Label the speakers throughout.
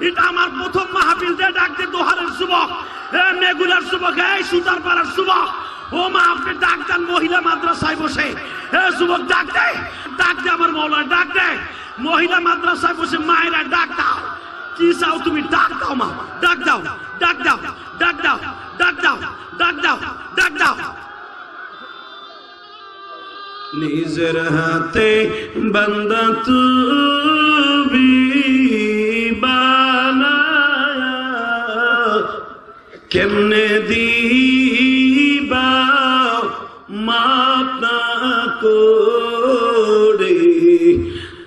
Speaker 1: এটা আমার প্রথম মাহফিল দিয়ে ডাক দে দোহারের যুবক, মেগুলার যুবক, এই সুতার পাড়ার যুবক, ও মা আপনি ডাক দেন মহিলা মাদ্রাসায় বসে। যুবক ডাক দে, ডাক দে আমার মৌলা, ডাক দে মহিলা মাদ্রাসায় বসে। মায়েরা ডাক দাও, কি চাও তুমি ডাক দাও মা, ডাক দাও, ডাক দাও, ডাক দাও, ডাক দাও, ডাক দাও, ডাক দাও। নিজের হাতে বান্দা তুমি বানায়া কেমনে দিবা মাপ না করে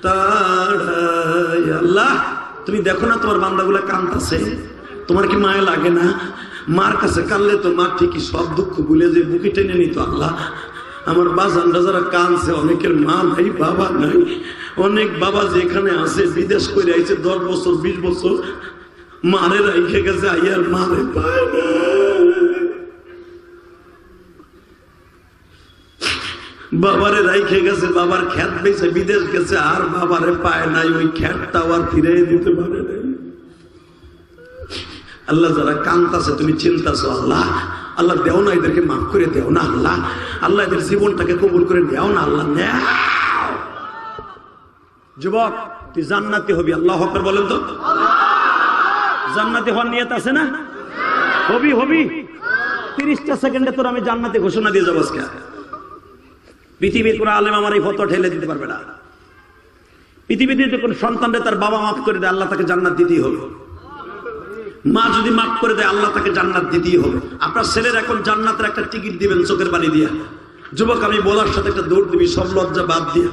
Speaker 1: তাড়ায়। আল্লাহ তুমি দেখো না তোমার বান্দাগুলা কাঁদতেছে, তোমার কি মায়া লাগে না? মার কাছে কাঁদলে তো মা ঠিকই সব দুঃখ ভুলে যে বুকে টেনে নিত। আল্লাহ আমার বাজানরা যারা কাঁদছে, অনেকের মা নাই বাবা নাই, অনেক বাবা যেখানে আছে বিদেশ করে আইছে 10 বছর 20 বছর, মারে রাইখে গেছে, আইয়ার মারে পায় না। বাবারে রাইখে গেছে, বাবার খ্যাত বেঁচে বিদেশ গেছে, আর বাবারে পায় নাই, ওই খ্যাতটাও আর ফিরে দিতে পারে নাই। আল্লাহ যারা কান্তাছে তুমি চিন্তাছো, আল্লাহ আল্লাহ দেও না, এদেরকে মাফ করে দেও না আল্লাহ, আল্লাহ এদের জীবনটাকে কবুল করে দেও না আল্লাহ। যুবক তুই জান্নাতি হবি, আল্লাহু আকবার বলেন তো। জান্নাতি হওয়ার নিয়ত আছে না? হবি হবি। 30টা সেকেন্ডে তোর আমি জান্নাতি ঘোষণা দিয়ে যাবো আজকে। পৃথিবীর কোন আলেম আমার এই ফতোয়া ঠেলে দিতে পারবে না। পৃথিবীতে যদি কোন সন্তানরে তার বাবা মাফ করে দেয়, আল্লাহ তাকে জান্নাত দিতেই হবে। মা যদি মাফ করে দেয়, আল্লাহ তাকে জান্নাত দিতেই হবে। আপনার ছেলের এখন জান্নাতের একটা টিকিট দিবেন চোখের পানি দিয়া। যুবক আমি বলার সাথে একটা দৌড় দিবি, সব লজ্জা বাদ দিয়া।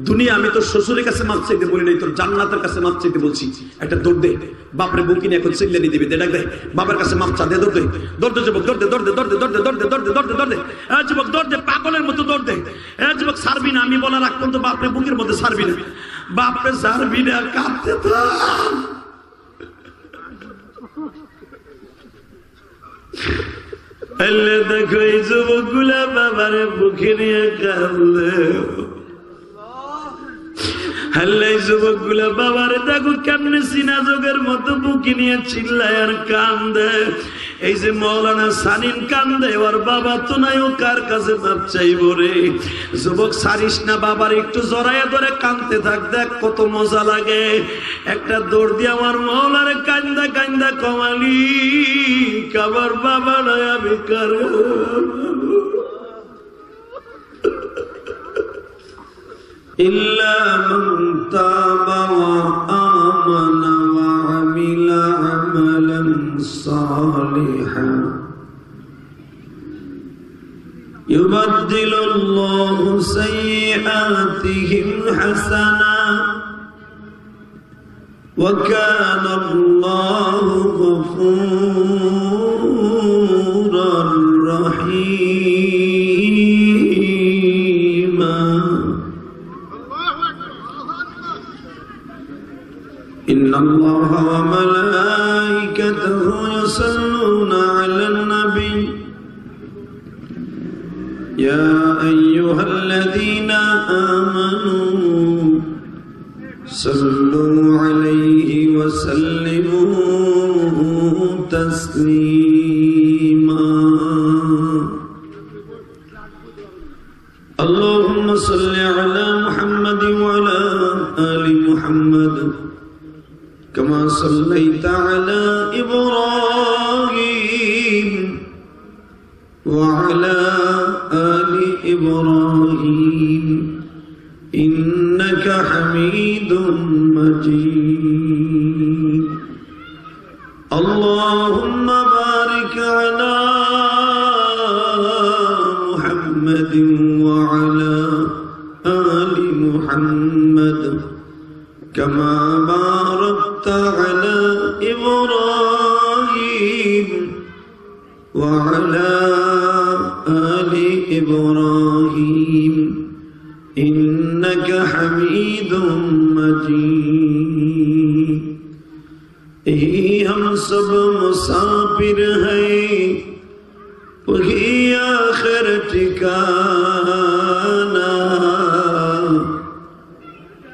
Speaker 1: দুনিয়া আমি তোর শ্বশুরের কাছে মাপ চাইতে বলি নাই, তোর জান্নাতের কাছে মাপ চাইতে বলছি। একটা দৌড় দে, বাপরে বুকিনি এখন চিল্লানি দিবি, দে ডাক দে, বাবার কাছে মাপ চা দে, দৌড় দে, দৌড় দে যুবক, দৌড় দে, দৌড় দে, দৌড় দে, দৌড় দে, দৌড় দে, দৌড় দে, দৌড় দে, দৌড় দে, যুবক দৌড় দে, পাগলের মতো দৌড় দে। যুবক ছাড়বি না, আমি বলার আগ পর্যন্ত বাপরে বুকের মধ্যে ছাড়বি না, বাপরে ছাড়বি না, কাঁদতে থাক। দেখো এই যুবক গুলা বাবারে বুকে নিয়ে কাঁদলে, হাল্লাই যুবক গুলা বাবারে দেখো কেমনে সিনা যোগের মতো বুকে নিয়ে চিল্লায় আর কান্দে। এই যে মৌলানা সানিন কান্দে, ওর বাবা তো নাই, ও কার কাছে মাপ চাইব রে? যুবক সারিস না, বাবার একটু জড়াইয়া ধরে কান্দতে থাক, দেখ কত মজা লাগে। একটা দৌড় দিয়ে আমার মৌলারে কান্দা কান্দা কমালি, কাবার বাবা নয় আমি কার। إلا من تاب وآمن وعمل عملا صالحا يبدل الله سيئاتهم حسنات وكان الله غفورا رحيما إن الله وملائكته يصلون على النبي يا أيها الذين آمنوا صلوا عليه وسلموا تسليما اللهم صل على محمد وعلى آل محمد كما صليت على إبراهيم وعلى آل إبراهيم إنك حميد مجيد اللهم بارك على محمد وعلى آل محمد كما باركت على إبراهيم وعلى آل إبراهيم إنك حميد مجيد हम सब मुसाफिर हैं वही आखिर ठिकाना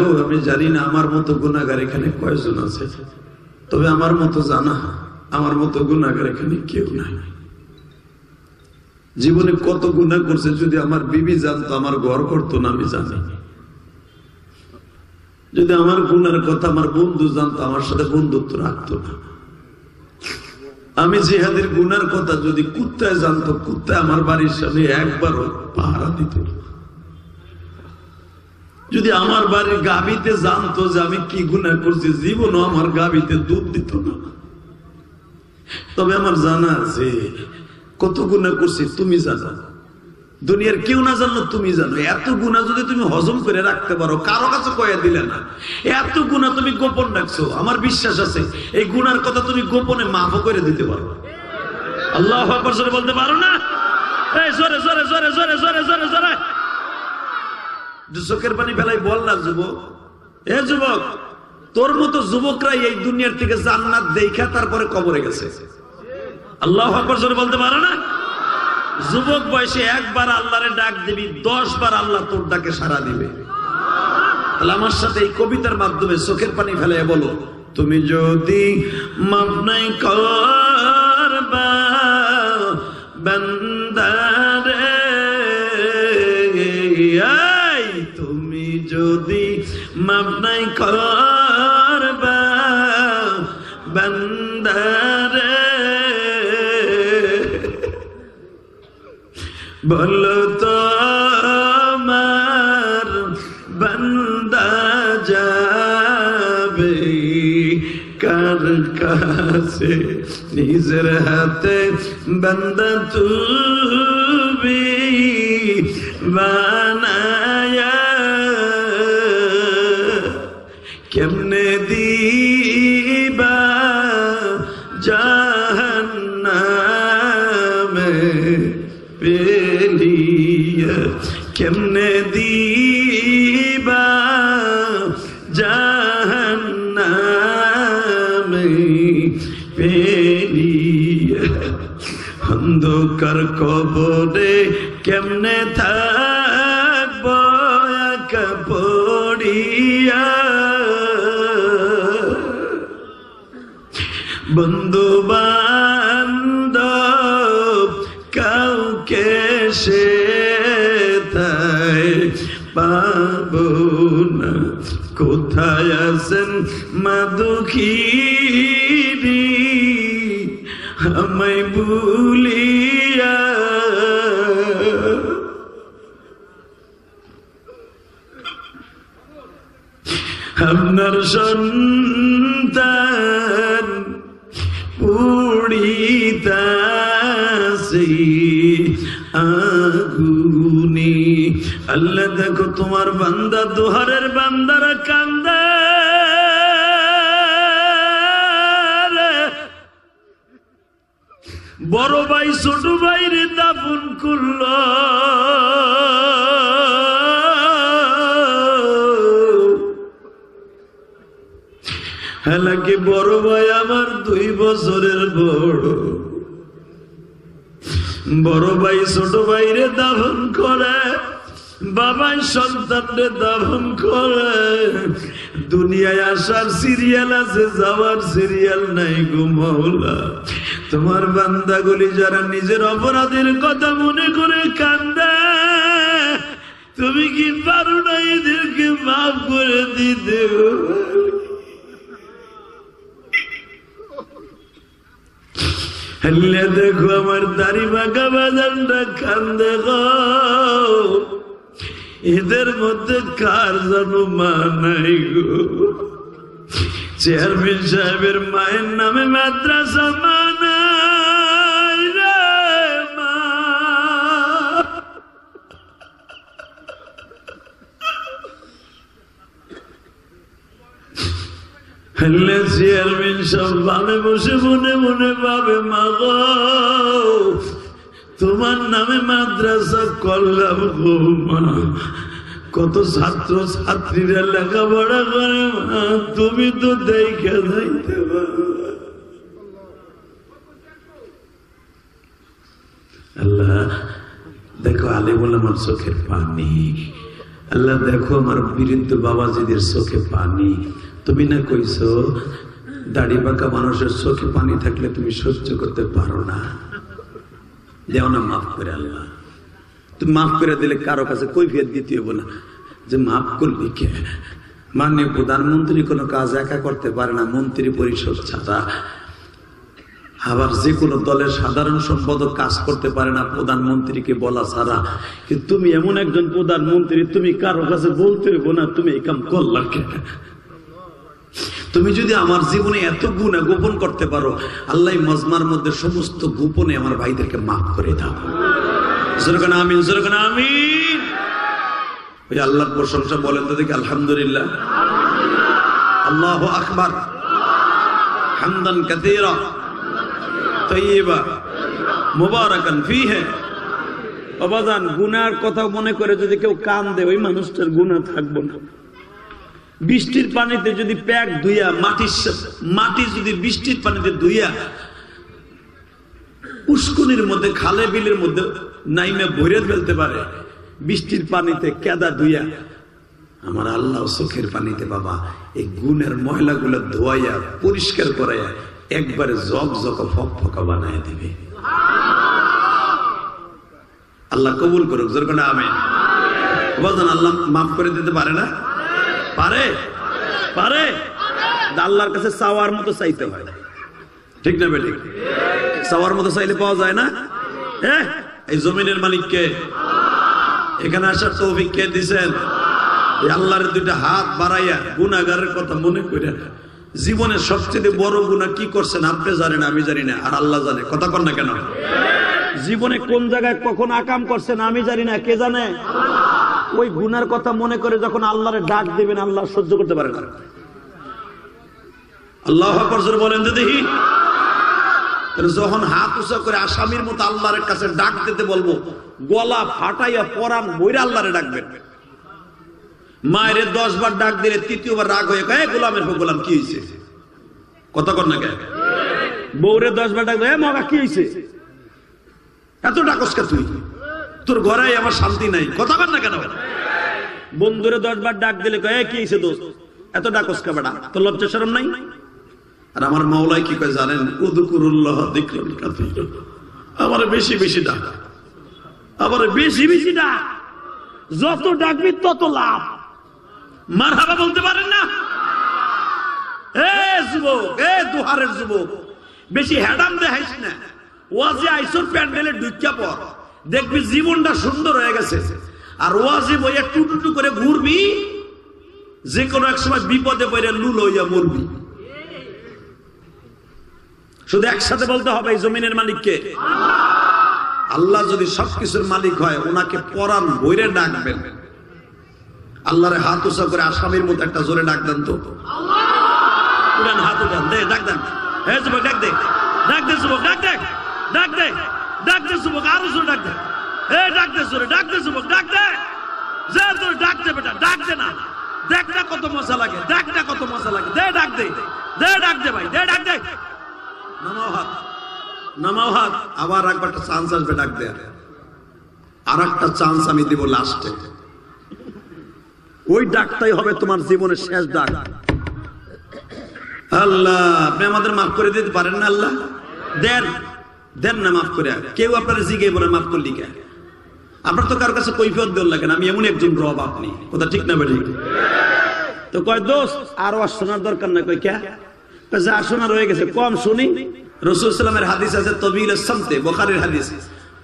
Speaker 2: গো, আমি জানি না আমার মতো গুনাহগার এখানে কয়জন আছে, তবে আমার মতো জানা, আমার মতো গুনাহগার এখানে কেউ নাই। জীবনে কত গুনাহ করছে যদি আমার বিবি জানতো, আমার ঘর করতো না, আমি জানি। যদি আমার গুনার কথা আমার বন্ধু জানতো, আমার সাথে বন্ধুত্ব রাখতো না। আমি জিহাদের গুনার কথা যদি কুত্তায় জানতো, কুত্তায় আমার বাড়ির সামনে একবারও পাহারা দিত না। যদি আমার বাড়ির গাভীতে জানতো যে আমি কি গুনাহ করছি, জীবনও আমার গাভীতে দুধ দিত না। তবে আমার জানা আছে কত গুনাহ করছি, তুমি জানো, দুনিয়ার কেউ না জানলো তুমি জানো। এত গুনাহ যদি তুমি হজম করে রাখতে পারো, কারো কাছে কয়ে দিলে না, এত গুনাহ তুমি গোপন রাখছো, আমার বিশ্বাস আছে এই গুনার কথা তুমি গোপনে মাফ করে দিতে পারো। আল্লাহু আকবার জোরে বলতে পারো না? এই জোরে জোরে জোরে জোরে জোরে জোরে জোরে চোখের পানি ফেলাই বল না যুবক। এ যুবক, তোর মতো যুবকরাই এই দুনিয়ার থেকে জান্নাত দেখা তারপরে কবরে গেছে। আল্লাহু আকবার জোরে বলতে পারো না? যুবক বয়সে একবার আল্লাহরে ডাক দিবি, 10 বার আল্লাহ তোর ডাকে সাড়া দিবে। তাহলে আমার সাথে এই কবিতার মাধ্যমে চোখের পানি ফেলে বলো, তুমি যদি মাফ নাই করবা বান্দারে, তুমি যদি মাফ নাই করবা বান্দারে, বলো তো আমার বান্দা যাবে কার কাছে, নিজের হাতে বান্দা তুমি বানায়া কেমনে দিবা জাহান্নামে পেলিয়া, কেমনে দিবা জাহান্নামে পেলিয়া, অন্ধকার কবরে কেমনে থাকব একা পড়িয়া, বন্ধু বান্ধব কাউকে সে তাই পাবো না, কোথায় আছেন মা দুঃখিনী আমায় ভুলিয়া, আপনার সন্তান পুড়িতাছে আগুনে, আল্লাহ দেখো তোমার বান্দা দোহারের বান্দারা কান্দে, বড় ভাই ছোট ভাইরে দাফন করল, হালাকি বড় ভাই আমার 2 বছরের বড়, বড় ভাই ছোট ভাইরে দাফন করে, বাবাই সন্তানরে দাফন করে, দুনিয়ায় আসার সিরিয়াল আছে, যাওয়ার সিরিয়াল নাই গো মাওলা। তোমার বান্দাগুলি যারা নিজের অপরাধের কথা মনে করে কান্দে, তুমি কি পারো না এদেরকে মাফ করে দিতে? হলে দেখো আমার দাড়ি বাঁকা বাজানটা কান্দে গো, এদের মধ্যে কার জানো মা নাই গো? চেয়ারম্যান সাহেবের মায়ের নামে মাদ্রাসা মা নাই রে মা, হলে চেয়ারম্যান সব ভাবে বসে মনে মনে ভাবে মা গো তোমার নামে মাদ্রাসা করলাম গো মা, কত ছাত্র ছাত্রীরা লেখাপড়া করে মা, তুমি তো দেখে যাইতে পারো। আল্লাহ দেখো আলিমুল আমার চোখের পানি, আল্লাহ দেখো আমার বীরেন্দ্র বাবাজিদের চোখে পানি। তুমি না কইছো দাড়ি পাকা মানুষের চোখে পানি থাকলে তুমি সহ্য করতে পারো না, দেও না মাফ করে। আল্লাহ তুমি মাফ করে দিলে কারো কাছে কৈফিয়ত দিতে হবে না যে মাফ করলি কে। মাননীয় প্রধানমন্ত্রী কোনো কাজ একা করতে পারে না মন্ত্রী পরিষদ ছাড়া, আবার যে কোনো দলের সাধারণ সম্পাদক কাজ করতে পারে না প্রধানমন্ত্রীকে বলা ছাড়া। কিন্তু তুমি এমন একজন প্রধানমন্ত্রী, তুমি কারো কাছে বলতে হইব না তুমি এই কাম করলা কে। তুমি যদি আমার জীবনে এত গুনাহ গোপন করতে পারো, আল্লাহ মজমার মধ্যে সমস্ত গোপনে আমার ভাইদেরকে মাফ করে দাও। জোরকান আমিন, জোরকান আমিন। ওই আল্লাহর প্রশংসা বলেন তো দেখি, আলহামদুলিল্লাহ, আল্লাহু আকবার, হামদান কাসীরা তাইয়্যিবা মুবারাকান ফীহি। অবাদান গুনার কথা মনে করে যদি কেউ কান দেয়, ওই মানুষটার গুনাহ থাকবে না। বৃষ্টির পানিতে যদি প্যাক ধুইয়া মাটি যদি বৃষ্টির পানিতে ধুইয়া উস্কুনির মধ্যে খালে বিলের মধ্যে নাইমে ভরে ফেলতে পারে, বৃষ্টির পানিতে কেদা ধুইয়া, আমার আল্লাহ চোখের পানিতে বাবা এই গুণের ময়লাগুলো ধোয়াইয়া পরিষ্কার করাইয়া একবারে ঝকঝকা ফকফকা বানায় দিবে। আল্লাহ কবুল করুক, যেরকম আমিন। বলেন আল্লাহ মাফ করে দিতে পারে না? পারে, পারে। আল্লাহর কাছে চাওয়ার মতো চাইতে হয়, ঠিক না বেটি? চাওয়ার মতো চাইলে পাওয়া যায় না। এই জমিনের মালিককে, এখানে আসার তৌফিক কে দিছেন? আল্লাহর দুইটা হাত বাড়াইয়া গুনাহগারের কথা মনে করে জীবনের সবচেয়ে বড় গুনাহ কি করছেন আপনি জানেন, আমি জানি না, আর আল্লাহ জানে। কথা কন না কেন? জীবনে কোন জায়গায় কখন আকাম করছেন আমি জানি না, কে জানে? ওই গুনার কথা মনে করে যখন আল্লাহরে ডাক দিবেন, আল্লাহ সহ্য করতে পারে না। আল্লাহু আকবার জোরে বলেন তো দেখি। যখন হাত উঁচা করে আসামির মতো আল্লাহর কাছে ডাক দিতে বলবো, গলা ফাটাইয়া পরাণ বইরা আল্লাহরে ডাকবেন। মায়ের 10 বার ডাক দিলে তৃতীয়বার রাগ হয়ে কয় গোলামের পর গোলাম কি হয়েছে? কথা কর না কে? বউরে 10 বার ডাক দেয়, মগা কি হয়েছে? এত ডাকস কে তুই? তোর ঘরে আমার শান্তি নাই। কথা কর না কেন? বন্ধুরে 10 বার ডাক দিলে কয় কি হয়েছে দোস্ত? এত ডাকস কে বেটা? তোর লজ্জা শরম নাই? আর আমার মাওলাই কি কয় জানেন? উযকুরুল্লাহ যিকরান কাসীরা। আমারে বেশি বেশি ডাক, আমারে বেশি বেশি ডাক, যত ডাকবি তত লাভ। মারহাবা বলতে পারেন না? এ যুবক, এ দুহারের যুবক, বেশি হেডাম দেখাইস না। ওয়াজে আইসোর প্যান্ডেলে ঢুকিয়া পর, দেখবি জীবনটা সুন্দর হয়ে গেছে। আর ওয়াজে বইয়া টুটুটু করে ঘুরবি, যে কোনো এক সময় বিপদে পড়ে লুল হইয়া মরবি। শুধু একসাথে বলতে হবে, এই জমিনের মালিককে। আল্লাহ যদি সবকিছুর মালিক হয়, ওনাকে পরাণ বইরে ডাকবেন। আল্লাহরে হাত উঁচা করে আসামির মতো একটা জোরে ডাক দেন তো। উড়ান হাত উঠান, দে ডাক দেন। হে যুবক ডাক দে, ডাক দে যুবক, ডাক দে, ডাক দে, ডাক দে যুবক, আরো জোরে ডাক দে। এ ডাক দে জোরে, ডাক দে যুবক, ডাক দে, যে তোর ডাক দে বেটা, ডাক দে না। দেখ না কত মজা লাগে, দেখ না কত মজা লাগে। দে ডাক দে, দে ডাক দে ভাই, দে ডাক দে। নামাও হাত, নামাও হাত। আবার একবার চান্স আসবে, ডাক দে। আর একটা চান্স আমি দিব লাস্টে। ওই ডাকটাই হবে তোমার জীবনের শেষ ডাক। আল্লাহ আপনি আমাদের মাফ করে দিতে পারেন না? আল্লাহ দেন, দেন না মাফ করে। কেউ আপনারা জিজ্ঞেস বলে মাফ করলি কে? আপনার তো কারোর কাছে কৈফিয়ত দেওয়ার লাগে না, আমি এমন একজন রব আপনি। কথা ঠিক না বেঠিক? তো কয় দোস্ত আরো শোনার দরকার না। কই কে? যা শোনার হয়ে গেছে, কম শুনি। রাসূল সাল্লাল্লাহু আলাইহি ওয়াসাল্লামের হাদিস আছে তবিল সামতে, বুখারীর হাদিস,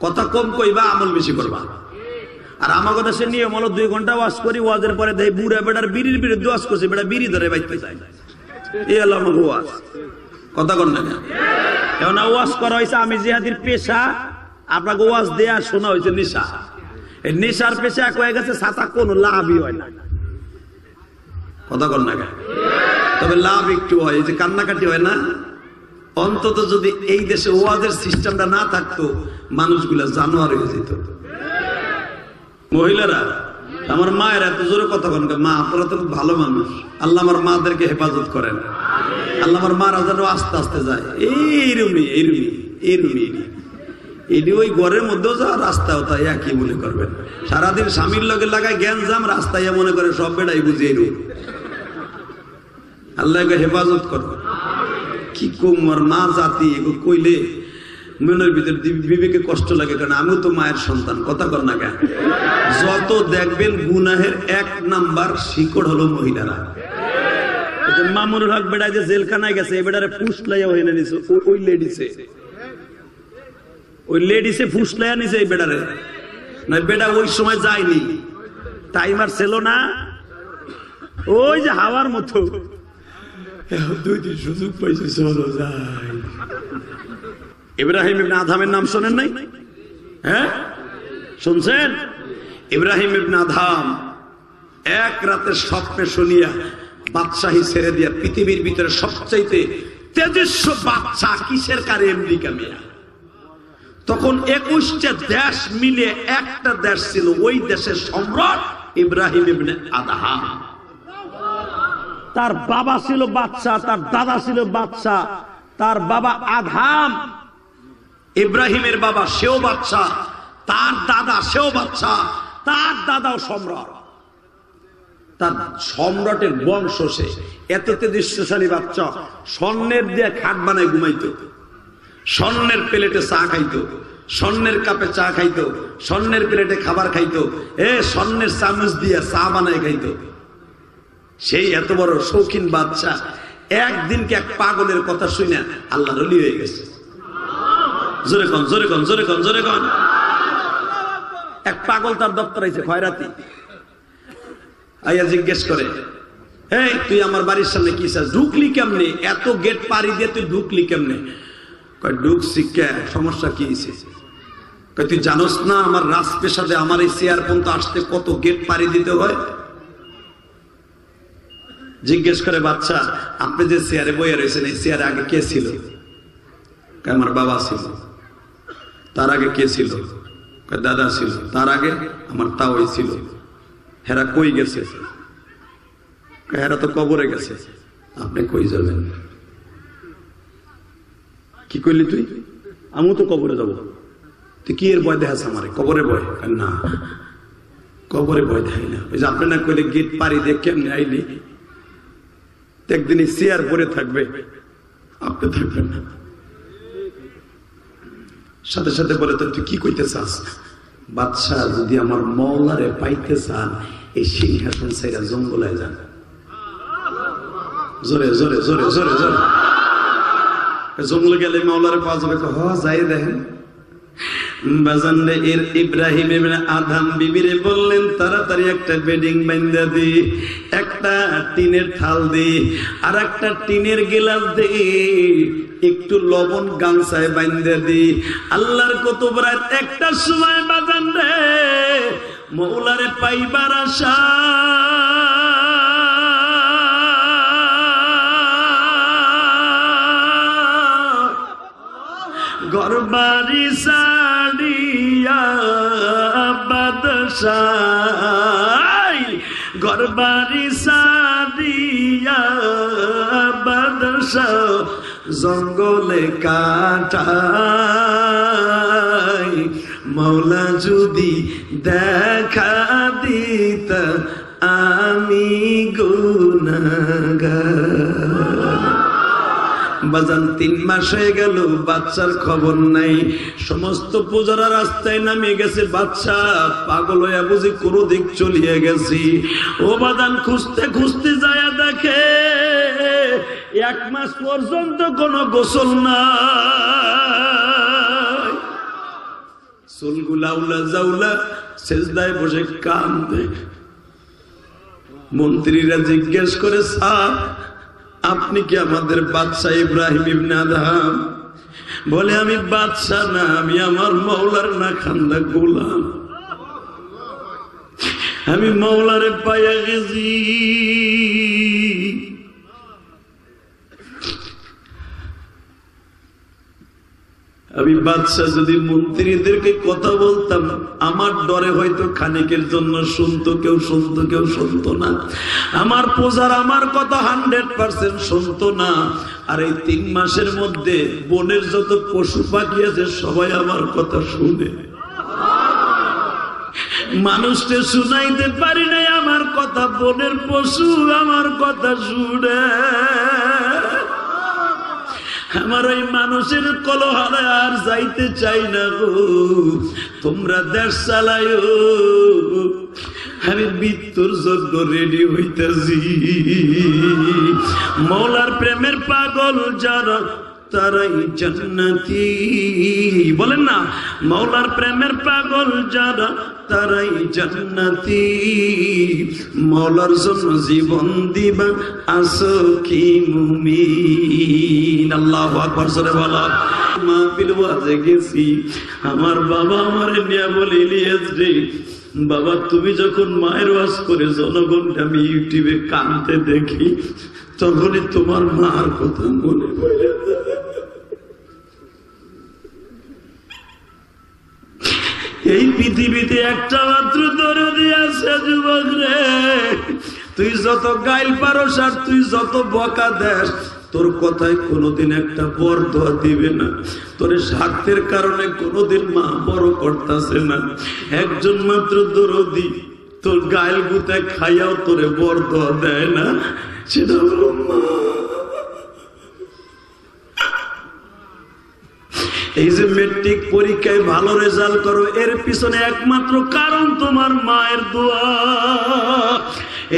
Speaker 2: কথা কম কইবা, আমল বেশি করবা। আর আমাকে দেশে নিয়ম হলো 2 ঘন্টা ওয়াজ করি, ওয়াজের পরে দেই বুড়া বেটার বিড়ির বিরুদ্ধে ওয়াজ করছে, বেটা বিড়ি ধরে বাইতে যায়। এই হলো আমার ওয়াজ। কথা কন না? এখন ওয়াজ করা হয়েছে আমি জিহাদির পেশা, আপনাকে ওয়াজ দেয়া শোনা হয়েছে নেশা। এই নেশার পেশা হয়ে গেছে, ছাতা কোনো লাভই হয় না। কথা কন না? তবে লাভ একটু হয়, যে কান্নাকাটি হয় না। অন্তত যদি এই দেশে ওয়াজের সিস্টেমটা না থাকতো, মানুষগুলা জানোয়ার হয়ে যেত। মহিলারা, আমার মায়ের এত জোরে কথা বলেন, মা আপনারা তো ভালো মানুষ, আল্লাহ আমার মাদেরকে হেফাজত করেন, আল্লাহ আমার মারা যেন আস্তে আস্তে যায়। এইরুমি এইরুমি এইরুমি এটি ওই ঘরের মধ্যেও যা রাস্তাও তাই একই মনে করবেন। সারাদিন স্বামীর লগে লাগায় গ্যাঞ্জাম, রাস্তায় মনে করে সব বেড়াই বুঝিয়ে রূপ। আল্লাহকে হেফাজত করো। কি কুমার মা জাতি কইলে মনের ভিতরে বিবেকে কষ্ট লাগে, কারণ আমিও তো মায়ের সন্তান। কথা কর না কেন? যত দেখবেন গুনাহের 1 নাম্বার শিকড় হলো মহিলারা। মামুনুল হক বেড়া যে জেলখানায় গেছে, এই বেড়ারে ফুসলাইয়া হইলে নিছে ওই লেডিসে ফুসলাইয়া নিছে এই বেড়ারে। না বেড়া ওই সময় যায়নি, টাইমার ছিল না, ওই যে হাওয়ার মতো 2 দিন সুযোগ পাইছে, চলো যাই। ইব্রাহিম ইবনে আদহামের নাম শোনেন নাই? হ্যাঁ শুনছেন? ইব্রাহিম ইবনে আদহাম এক রাতে স্বপ্নে শুনিয়া বাদশাহী ছেড়ে দিয়া পৃথিবীর ভিতরে সবচাইতে তেজস্ব বাচ্চা কিসের কারে? আমেরিকা মিয়া। তখন 21টা দেশ মিলে একটা দেশ ছিল, ওই দেশের সম্রাট ইব্রাহিম ইবনে আদহাম। তার বাবা ছিল বাদশা, তার দাদা ছিল বাদশা, তার বাবা আদহাম ইব্রাহিমের বাবা, সেও বাদশা, তার দাদা সেও বাদশা, তার দাদাও সম্রাট। তার সম্রাটের বংশ সে। এত তেজস্বশালী বাচ্চা, স্বর্ণের দিয়ে খাট বানায় ঘুমাইতো, স্বর্ণের প্লেটে চা খাইতো, স্বর্ণের কাপে চা খাইতো, স্বর্ণের প্লেটে খাবার খাইতো, স্বর্ণের চামচ দিয়ে চা বানায় খাইতো। সেই এত বড় শৌখিন বাচ্চা একদিনকে এক পাগলের কথা শুনে আল্লাহর ওলি হয়ে গেছে। জোরে কন, জোরে কন, জোরে কন, জোরে কন। এক পাগল তার দপ্তর আইছে খয়রাতি, আইয়া জিজ্ঞেস করে, এই তুই আমার বাড়ির সামনে কি চাস? ঢুকলি কেমনে? এত গেট পাড়ি দিয়ে তুই ঢুকলি কেমনে? কয় ঢুকছি কে, সমস্যা কি হয়েছে? কয় তুই জানোস না আমার রাজপ্রাসাদে আমার এই চেয়ার পর্যন্ত আসতে কত গেট পাড়ি দিতে হয়? জিজ্ঞেস করে, বাচ্চা আপনি যে চেয়ারে বইয়া রয়েছেন এই চেয়ারে আগে কে ছিল? আমার বাবা ছিল। তার আগে কে ছিল? দাদা ছিল। তার আগে আমার তাওই ছিল। হেরা কই গেছে? হেরা তো কবরে গেছে। আপনি কই যাবেন? কি কইলি তুই? আমিও তো কবরে যাব। তুই কি এর ভয় দেখাস আমারে? কবরে ভয়? না, কবরে ভয় দেখাই না। ওই যে আপনি না কইলে গেট পাড়ি দিয়ে কেমনে আইলি? একদিন চেয়ার পরে থাকবে, আপনি থাকবেন না। সাথে সাথে বলে, তো তুই কি কইতে চাস? বাদশা যদি আমার মওলারে পাইতে চান, এই সিংহাসন ছেড়ে জঙ্গলে যান। জোরে জোরে জোরে জোরে জোরে। জঙ্গলে গেলে মওলারে পাওয়া যাবে? যাই দেখেন। বাজান রে, এর ইব্রাহিম ইবনে আদহাম বিবিরে বললেন, তাড়াতাড়ি একটা বেডিং বাইন্ধা দি, একটা টিনের থাল দি, আর একটা টিনের গিলাস দি, একটু লবণ গামছায় বাইন্ধা দি। আল্লাহর কুতুব রাত 1টার সময় বাজান রে মওলারে পাইবার আশা ঘরবাড়ি সাড়িয়া বাদশাহ, ঘরবাড়ি সাড়িয়া বাদশাহ জঙ্গলে কাটাই। মওলা যদি দেখা দিত আমি গুনাহগার। বাজান 3 মাস হয়ে গেল, বাচ্চার খবর নাই। সমস্ত পূজারা রাস্তায় নামিয়ে গেছে, বাচ্চা পাগল হইয়া বুঝি কোনো দিক চলিয়ে গেছি। ও বাজান খুঁজতে খুঁজতে যায় দেখে 1 মাস পর্যন্ত কোনো গোসল নাই। চুলগুলা উলা জাউলা, সেজদায় বসে কান্দে। মন্ত্রীরা জিজ্ঞেস করে, স্যার আপনি কি আমাদের বাদশা ইব্রাহিম ইবনে আদহাম? বলে, আমি বাদশা না, আমি আমার মওলার না খান্দা গোলাম। আমি মওলারে পাইয়া গেছি। আমি বাদশাহ যদি মন্ত্রীদেরকে কথা বলতাম, আমার ডরে হয়তো খানিকের জন্য শুনতো, কেউ শুনতো, কেউ শুনতো না। আমার প্রজার আমার কথা 100% শুনতো না। আর এই 3 মাসের মধ্যে বনের যত পশু পাখি আছে সবাই আমার কথা শুনে। মানুষকে শুনাইতে পারি নাই আমার কথা, বনের পশু আমার কথা শুনে। আমার ওই মানুষের কলহারে আর যাইতে চাই না গো, তোমরা দেশ চালাইও, আমি মৃত্যুর জন্য রেডি হইতেছি। মৌলার প্রেমের পাগল যারা তারাই জান্নাতি, বলেন না, মৌলার প্রেমের পাগল যারা তারাই জান্নাতি। মৌলার জন্য জীবন দিবা আসো কি মুমিন। আল্লাহু আকবার জোরে বলো। মাহফিল ওয়াজে গেছি, আমার বাবা আমারে নিয়ে বলে, ইলিয়াস রে বাবা, তুমি যখন মায়ের ওয়াজ করে জনগণকে আমি ইউটিউবে কানতে দেখি, তখনই তোমার মার কথা মনে পড়ে। এই পৃথিবীতে একটা মাত্র দরদি আছে যুবক রে, তুই যত গাইল পারস আর তুই যত বকা দেস, তোর কথায় কোনোদিন একটা বরদোয়া দিবে না। তোর স্বার্থের কারণে কোনোদিন মা বড় করতেছে না। একজন মাত্র দরদি তোর গাইল গুতায় খাইয়াও তোরে বরদোয়া দেয় না, সেটা হলো মা। এই যে মেট্রিক পরীক্ষায় ভালো রেজাল্ট করো, এর পিছনে একমাত্র কারণ তোমার মায়ের দোয়া।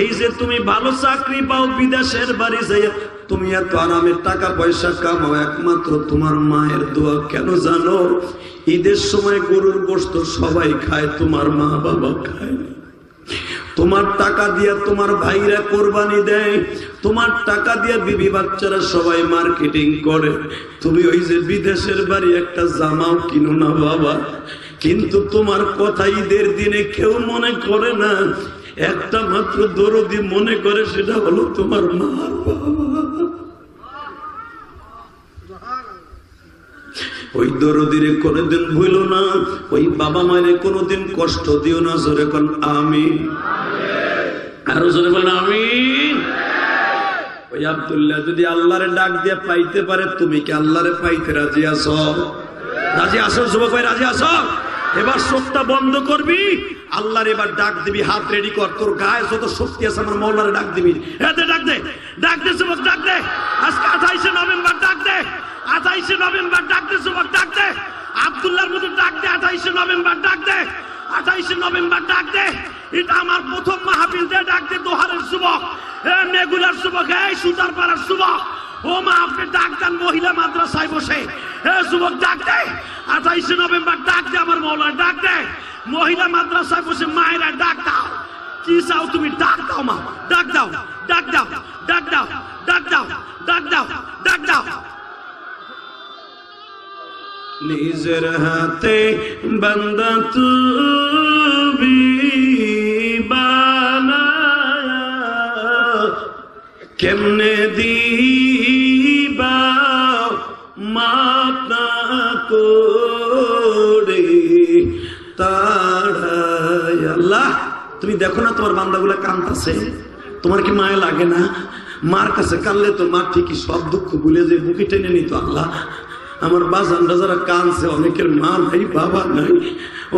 Speaker 2: এই যে তুমি ভালো চাকরি পাও, বিদেশের বাড়ি যাই তুমি এত আরামের টাকা পয়সা কামাও, একমাত্র তোমার মায়ের দোয়া। কেন জানো? ঈদের সময় গরুর গোশত সবাই খায়, তোমার মা বাবা খায় না। তোমার টাকা দিয়া তোমার ভাইরা কোরবানি দেয়, তোমার টাকা দিয়া বিবি বাচ্চারা সবাই মার্কেটিং করে, তুমি ওই যে বিদেশের বাড়ি একটা জামাও কিনো না বাবা। কিন্তু তোমার কথা ঈদের দিনে কেউ মনে করে না, একটা মাত্র দরদি মনে করে, সেটা হলো তোমার মা বাবা। ওই দরদিরে কোনোদিন ভুল না, ওই বাবা মায়ের কোনোদিন কষ্ট দিও না। জোরে কোন আমিন, আরো জোরে বলেন আমিন। ওই আব্দুল্লাহ যদি আল্লাহরে ডাক দিয়ে পাইতে পারে, তুমি কি আল্লাহরে পাইতে রাজি আছো? রাজি আছো যুবক ভাই, রাজি আছো? এবার চোখটা বন্ধ করবি, আল্লাহর এবার ডাক দিবি, হাত রেডি কর, তোর গায়ে যত শক্তি আছে আমার মৌলারে ডাক দিবি। এতে ডাক দে, ডাক দে যুবক, ডাক দে। আজকে 28শে নভেম্বর, ডাক দে। 28শে নভেম্বর ডাক দে যুবক, ডাক দে। আব্দুল্লাহর মতো ডাক দে, 28শে নভেম্বর ডাক দে। 28শে নভেম্বর ডাক দে। এটা আমার প্রথম মাহফিল, দে ডাক দে। দোহারের যুবক, মেগুলার যুবক, এই সুতারপাড়ার যুবক, ও মা আপনি ডাক দেন মহিলা মাদ্রাসায় বসে। যুবক ডাক দে, 28শে নভেম্বর ডাক দে, আমার মৌলা ডাক দে। মহিলা মাদ্রাসায় বসে মায়েরা ডাক দাও। কি চাও তুমি? ডাক দাও মা, ডাক দাও, ডাক দাও, ডাক দাও, ডাক দাও, ডাক দাও, ডাক দাও। নিজের হাতে বান্দা তুমি বানায়া, কেমনে দিবা মাপ না করে তাড়ায়। আল্লাহ তুমি দেখো না তোমার বান্দাগুলা কাঁদতেছে, তোমার কি মায়া লাগে না? মার কাছে কাঁদলে তো মা ঠিকই সব দুঃখ ভুলে যে বুকে টেনে নিত। আল্লাহ আমার বাজানরা যারা কাঁদছে, অনেকের মা নাই, বাবা নাই।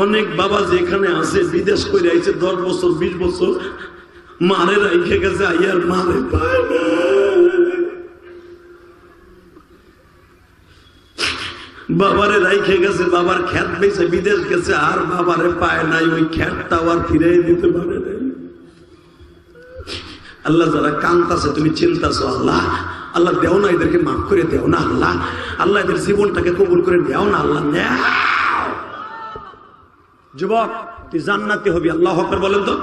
Speaker 2: অনেক বাবা যেখানে আছে বিদেশ করে আইছে 10 বছর 20 বছর, মারে রাইখে গেছে, আইয়ার মারে পায় না। বাবারে রাইখে গেছে, বাবার খ্যাত বেঁচে বিদেশ গেছে, আর বাবারে পায় নাই, ওই খ্যাতটাও আর ফিরে দিতে পারে নাই। আল্লাহ যারা কান্তাছে তুমি চিন্তাছো, আল্লাহ আল্লাহ দেও না, এদেরকে মাফ করে দেও না আল্লাহ, আল্লাহ এদের জীবনটাকে কবুল করে দেও না আল্লাহ। যুবক তুই জান্নাতি হবি, আল্লাহু আকবার বলেন তো।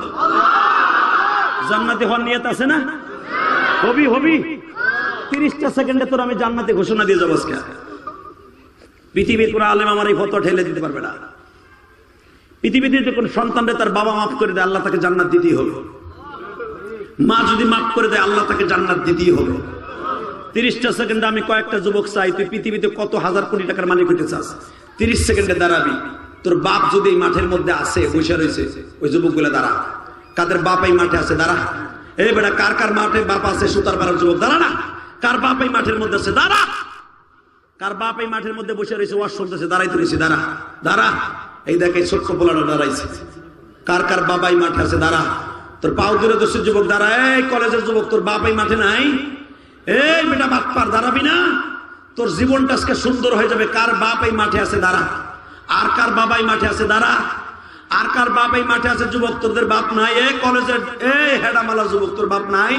Speaker 2: জান্নাতি হওয়ার নিয়ত আছে না? হবি হবি। 30টা সেকেন্ডে তোর আমি জান্নাতি ঘোষণা দিয়ে যাবো আজকে। পৃথিবীর কোন আলেম আমার এই ফতোয়া ঠেলে দিতে পারবে না। পৃথিবীতে যে কোন সন্তানরে তার বাবা মাফ করে দেয়, আল্লাহ তাকে জান্নাত দিতেই হবে। মা যদি মাফ করে দেয়, আল্লাহ তাকে জান্নাত দিতেই হবে।
Speaker 1: 30টা সেকেন্ডে আমি কয়েকটা যুবক চাই, তুই পৃথিবীতে কত হাজার কোটি টাকার মালিক হইতে চাস, 30 সেকেন্ডে দাঁড়াবি। তোর বাপ যদি এই মাঠের মধ্যে আসে, বসে রয়েছে, ওই যুবক গুলো দাঁড়া। কাদের বাপ এই মাঠে আছে দাঁড়া। এই বেটা, কার কার মাঠে বাপ আছে? সুতার পাড়ার যুবক দাঁড়া না। কার বাপ এই মাঠের মধ্যে আছে দাঁড়া। কার বাপ এই মাঠের মধ্যে বসে রয়েছে, ওয়াজ শুনতেছে, দাঁড়াইতে রয়েছে, দাঁড়া দাঁড়া। এই দেখ, এই ছোট্ট পোলাটা দাঁড়াইছে। কার কার বাবা এই মাঠে আছে দাঁড়া। তোর পাও দূরে দোষের যুবক দাঁড়া। এই কলেজের যুবক, তোর বাপ এই মাঠে নাই? এই বেটা, বাপ পার দাঁড়াবি না? তোর জীবনটা আজকে সুন্দর হয়ে যাবে। কার বাপ এই মাঠে আছে দাঁড়া। আর কার বাবা এই মাঠে আছে দাঁড়া। আর কার বাপ এই মাঠে আছে যুবক, তোদের বাপ নাই? এই কলেজের এই হেডামালা যুবক, তোর বাপ নাই?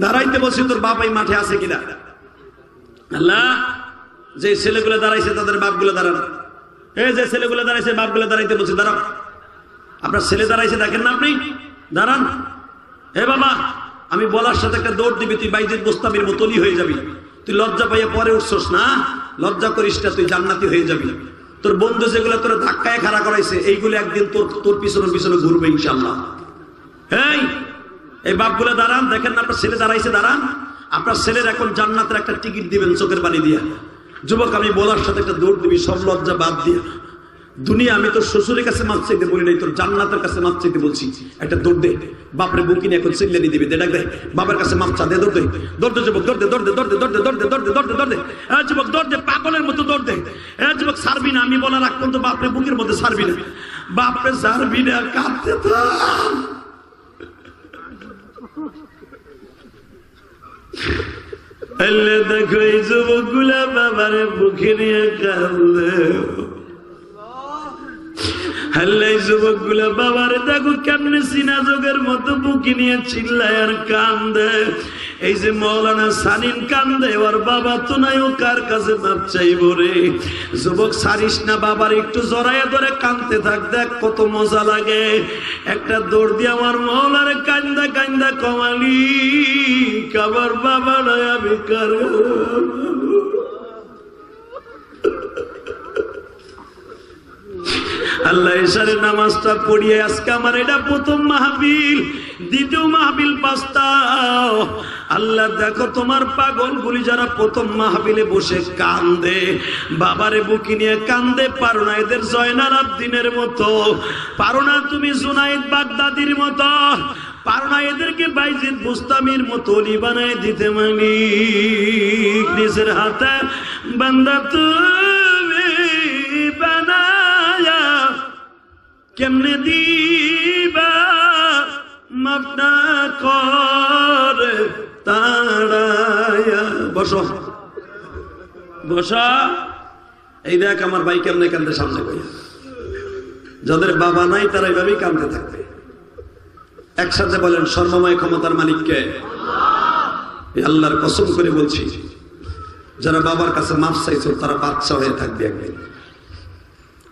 Speaker 1: দাঁড়াইতে বলছি, তোর বাপ এই মাঠে আছে কিনা? আল্লাহ, যে ছেলেগুলো দাঁড়াইছে তাদের বাপগুলো দাঁড়ানো। এই যে ছেলেগুলো দাঁড়াইছে, বাপগুলো দাঁড়াইতে বলছি, দাঁড়াও। আপনার ছেলে দাঁড়াইছে, দেখেন না আপনি? দাঁড়ান। হে বাবা, আমি বলার সাথে একটা দৌড় দিবি, তুই বাইজিদ বোস্তামির মতনই হয়ে যাবি। তুই লজ্জা পাইয়ে পরে উঠছস না, লজ্জা করিস না, তুই জান্নাতি হয়ে যাবি। তোর বন্ধু যেগুলো তোর ধাক্কায় খাড়া করাইছে, এইগুলো একদিন তোর পিছনে পিছনে ঘুরবে ইনশাল্লাহ। এই বাপগুলো দাঁড়ান, দেখেন না আপনার ছেলে দাঁড়াইছে, দাঁড়ান। আপনার ছেলের এখন জান্নাতের একটা টিকিট দিবেন চোখের পানি দিয়া। যুবক, আমি বলার সাথে একটা দৌড় দিবি, সব লজ্জা বাদ দিয়া। দুনিয়া আমি তোর শ্বশুরের কাছে মাপ চাইতে বলি নাই, তোর জান্নাতের কাছে মাপ চাইতে বলছি। একটা দৌড় দে, বাপরে বুকি নিয়ে এখন চিল্লানি দিবি, দে ডাক দে, বাবার কাছে মাপ চা দে, দৌড় দে, দৌড় দে যুবক, দৌড় দে, দৌড় দে, দৌড় দে, দৌড় দে, দৌড় দে, দৌড় দে, দৌড় দে, দৌড় দে। যুবক দৌড় দে, পাগলের মতো দৌড় দে। যুবক, ছাড়বি না, আমি বলার আগ পর্যন্ত বাপরে বুকের মধ্যে ছাড়বি না, বাপরে ছাড়বি না, কাঁদতে থাক। দেখো এই যুবক গুলা বাবারে বুকে নিয়ে কাঁদলে। হাল্লাই যুবক গুলা বাবারে দেখো কেমনে সিনা যোগের মতো বুকি নিয়ে চিল্লায় আর কান্দে। এই যে মৌলানা সানিন কান্দে, ওর বাবা তো নাই, ও কার কাছে মাপ চাইব রে? যুবক, সারিস না, বাবার একটু জড়াইয়া ধরে কান্দতে থাক, দেখ কত মজা লাগে। একটা দৌড় দিয়ে আমার মৌলারে কান্দা কান্দা কমালি, কাবার বাবা নয় আমি কার। আল্লাহ এশারে নামাজটা পড়িয়ে আজকে আমার এটা প্রথম মাহফিল, দ্বিতীয় মাহফিল বাস্তাও। আল্লাহ দেখো তোমার পাগল গুলি যারা প্রথম মাহফিলে বসে কান্দে, বাবারে বুকি নিয়ে কান্দে, পারো না এদের জয়নাল আবদিনের মতো, পারো না তুমি জুনাইদ বাগদাদির মতো, পারো না এদেরকে বাইজিদ বুস্তামির মতো অলি বানায় দিতে। মালিক নিজের হাতে বান্দা তুমি বানায়া কেমনে দিবা, মাফ না করে তাড়ায়া। বসো বসা। এই দেখ আমার ভাই কেমনে কান্দে সামনে ভাই। যাদের বাবা নাই তারা এইভাবেই কান্দতে থাকবে। একসাথে বলেন, সর্বময় ক্ষমতার মালিককে। আল্লাহর কসম করে বলছি, যারা বাবার কাছে মাফ চাইছো তারা বাচ্চা হয়ে থাকবে একদিন।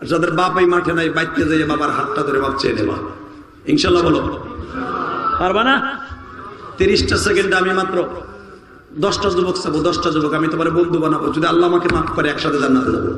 Speaker 1: আর যাদের বাপ এই মাঠে নাই, বাইতে যাই বাবার হাতটা ধরে বাপ চেয়ে নেবা ইনশাল্লাহ। বলো পারবা না? 30টা সেকেন্ডে আমি মাত্র 10টা যুবক চাবো, 10টা যুবক আমি তোমার বন্ধু বানাবো। যদি আল্লাহ আমাকে মাফ করে একসাথে জান্নাতে যাবো।